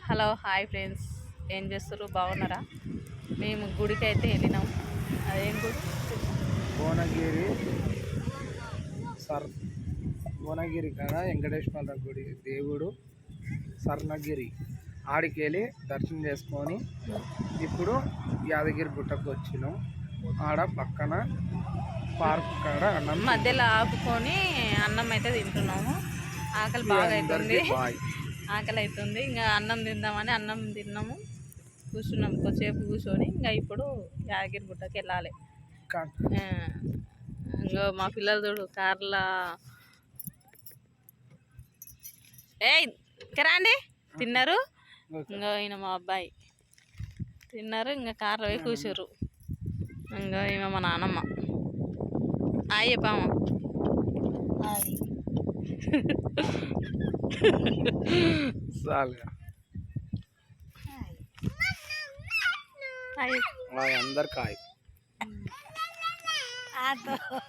Hello hi friends, ఏం చేస్తారు? బాగున్నారా? మేము గుడికి అయితే వెళ్ళినాం. అదేం గుడి? భువనగిరి భువనగిరి కదా వెంకటేశ్వర గుడి దేవుడు స్వర్ణగిరి ఆడికి వెళ్ళి దర్శనం చేసుకొని ఇప్పుడు యాదగిరి గుట్టకు వచ్చినాం. ఆడ పక్కన పార్క్ కాడ అన్నం మధ్యలో ఆపుకొని అన్నం అయితే తింటున్నాము. ఆకలి బాగా అవుతుంది, ఆకలి అవుతుంది. ఇంకా అన్నం తిందామని అన్నం తిన్నాము, కూర్చున్నాం. కొద్దిసేపు కూర్చొని ఇంకా ఇప్పుడు యాదగిరి గుట్టకి వెళ్ళాలి. ఇంకా మా పిల్లలు చూడు కార్లా ఇంకా రండి తిన్నారు. ఇంకా ఈయన మా అబ్బాయి తిన్నారు, ఇంకా కార్లో పోయి కూర్చోరు. ఇంకా ఈమె మా నాన్నమ్మ. హాయ్ చెప్పాము. అందరు కాయ